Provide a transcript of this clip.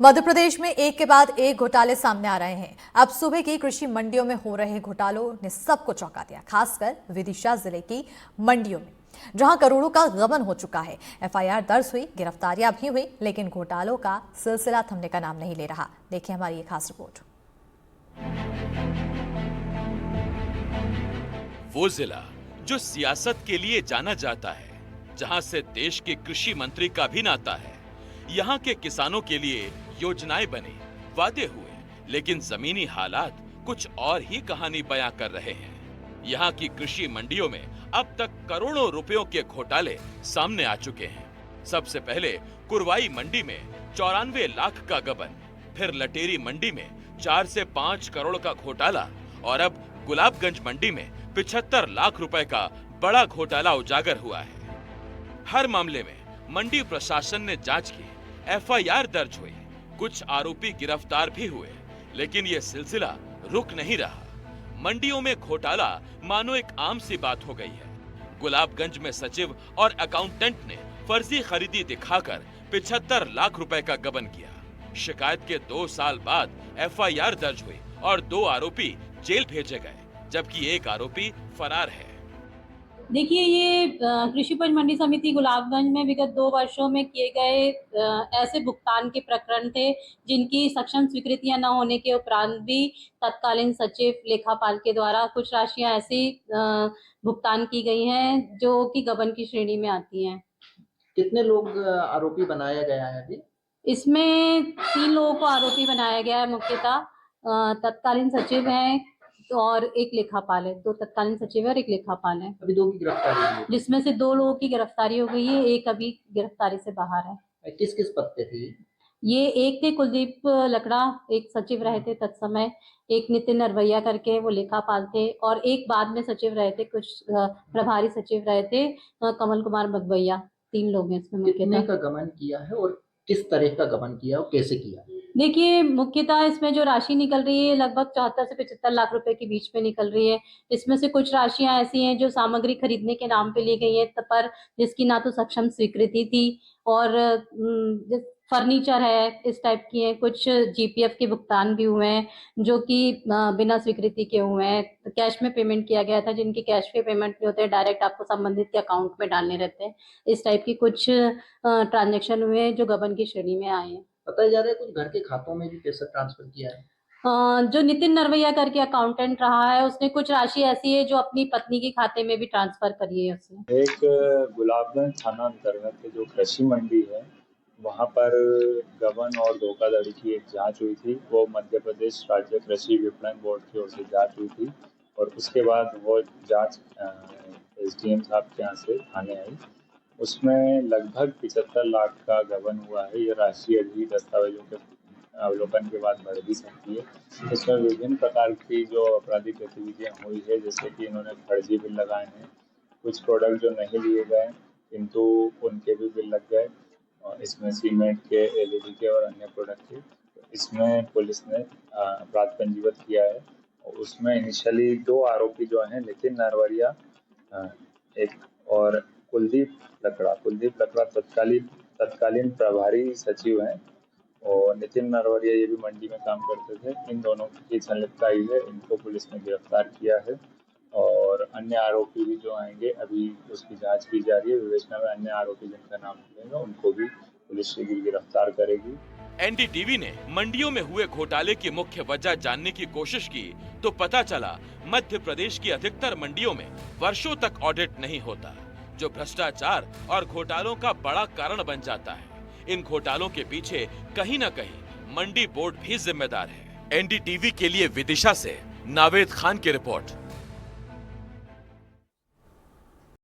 मध्य प्रदेश में एक के बाद एक घोटाले सामने आ रहे हैं। अब सुबह की कृषि मंडियों में हो रहे घोटालों ने सबको चौंका दिया, खासकर विदिशा जिले की मंडियों में जहां करोड़ों का गबन हो चुका है। एफआईआर दर्ज हुई, गिरफ्तारियां भी हुई, लेकिन घोटालों का सिलसिला थमने का नाम नहीं ले रहा। देखिए हमारी ये खास रिपोर्ट। वो जिला जो सियासत के लिए जाना जाता है, जहां से देश के कृषि मंत्री का भी नाता है। यहाँ के किसानों के लिए योजनाएं बने, वादे हुए, लेकिन जमीनी हालात कुछ और ही कहानी बयां कर रहे हैं। यहाँ की कृषि मंडियों में अब तक करोड़ों रुपयों के घोटाले सामने आ चुके हैं। सबसे पहले कुरवाई मंडी में 94 लाख का गबन, फिर लटेरी मंडी में 4 से 5 करोड़ का घोटाला और अब गुलाबगंज मंडी में 75 लाख रुपए का बड़ा घोटाला उजागर हुआ है। हर मामले में मंडी प्रशासन ने जांच की, एफआईआर दर्ज हुई, कुछ आरोपी गिरफ्तार भी हुए, लेकिन ये सिलसिला रुक नहीं रहा। मंडियों में घोटाला मानो एक आम सी बात हो गई है। गुलाबगंज में सचिव और अकाउंटेंट ने फर्जी खरीदी दिखाकर 75 लाख रुपए का गबन किया। शिकायत के 2 साल बाद एफआईआर दर्ज हुई और 2 आरोपी जेल भेजे गए, जबकि एक आरोपी फरार है। देखिए, ये कृषि उपज मंडी समिति गुलाबगंज में विगत 2 वर्षों में किए गए ऐसे भुगतान के प्रकरण थे जिनकी सक्षम स्वीकृतियां न होने के उपरांत भी तत्कालीन सचिव लेखापाल के द्वारा कुछ राशियां ऐसी भुगतान की गई हैं जो कि गबन की श्रेणी में आती हैं। कितने लोग आरोपी बनाया गया है अभी? इसमें 3 लोगों को आरोपी बनाया गया है। मुख्यतः तत्कालीन सचिव हैं और एक लेखापाल है। 2 तत्कालीन सचिव और एक लेखापाल है। अभी 2 की गिरफ्तारी हुई है, जिसमें से 2 लोगों की गिरफ्तारी हो गई है, एक अभी गिरफ्तारी से बाहर है। किस किस पद पे थे? ये एक थे कुलदीप लकड़ा, एक सचिव रहे थे तत्समय, एक नितिन नरवैया करके वो लेखापाल थे और एक बाद में सचिव रहे थे, कुछ प्रभारी सचिव रहे थे कमल कुमार बगवैया। 3 लोग हैं इसमें। कितने का गबन किया है और किस तरह का गबन किया और कैसे किया? देखिए, मुख्यतः इसमें जो राशि निकल रही है लगभग 74 से 75 लाख रुपए के बीच में निकल रही है। इसमें से कुछ राशियां ऐसी हैं जो सामग्री खरीदने के नाम पे ली गई है, पर जिसकी ना तो सक्षम स्वीकृति थी और फर्नीचर है, इस टाइप की है। कुछ जीपीएफ के भुगतान भी हुए हैं जो कि बिना स्वीकृति के हुए हैं। तो कैश में पेमेंट किया गया था, जिनके कैश पे पेमेंट नहीं होते, डायरेक्ट आपको संबंधित के अकाउंट में डालने रहते हैं। इस टाइप की कुछ ट्रांजेक्शन हुए हैं जो गबन की श्रेणी में आए हैं। बताया जा रहा है कुछ घर के खातों में भी पैसा ट्रांसफर किया है। जो नितिन नरवैया करके अकाउंटेंट रहा है, उसने कुछ राशि ऐसी है जो अपनी पत्नी के खाते में भी ट्रांसफर करी है उसने। एक गुलाबगंज थाना अंतर्गत जो कृषि मंडी है, वहाँ पर गबन और धोखाधड़ी की एक जांच हुई थी। वो मध्य प्रदेश राज्य कृषि विपणन बोर्ड की ओर से जांच हुई थी और उसके बाद वो जांच एसडीएम साहब के यहाँ से थाने आई। उसमें लगभग 75 लाख का गबन हुआ है। ये राशि अभी दस्तावेजों के अवलोकन के बाद बढ़ भी सकती है। इसमें विभिन्न प्रकार की जो आपराधिक गतिविधियां हुई है, जैसे कि इन्होंने फर्जी बिल लगाए हैं, कुछ प्रोडक्ट जो नहीं लिए गए किंतु उनके भी बिल लग गए, और इसमें सीमेंट के, एलईडी के और अन्य प्रोडक्ट के। इसमें पुलिस ने अपराध पंजीबद्ध किया है। उसमें इनिशियली 2 आरोपी जो हैं, नितिन नरवरिया एक और कुलदीप लकड़ा तत्कालीन प्रभारी सचिव हैं और नितिन नरवरिया ये भी मंडी में काम करते थे। इन दोनों की संलिप्तता आई है, इनको पुलिस ने गिरफ्तार किया है और अन्य आरोपी भी जो आएंगे अभी उसकी जांच की जा रही है। विवेचना में अन्य आरोपी जिनका नाम मिलेगा उनको भी पुलिस शीघ्र गिरफ्तार करेगी। एनडीटीवी ने मंडियों में हुए घोटाले की मुख्य वजह जानने की कोशिश की तो पता चला मध्य प्रदेश की अधिकतर मंडियों में वर्षों तक ऑडिट नहीं होता, जो भ्रष्टाचार और घोटालों का बड़ा कारण बन जाता है। इन घोटालों के पीछे कहीं न कहीं मंडी बोर्ड भी जिम्मेदार है। एनडीटीवी के लिए विदिशा से नावेद खान की रिपोर्ट।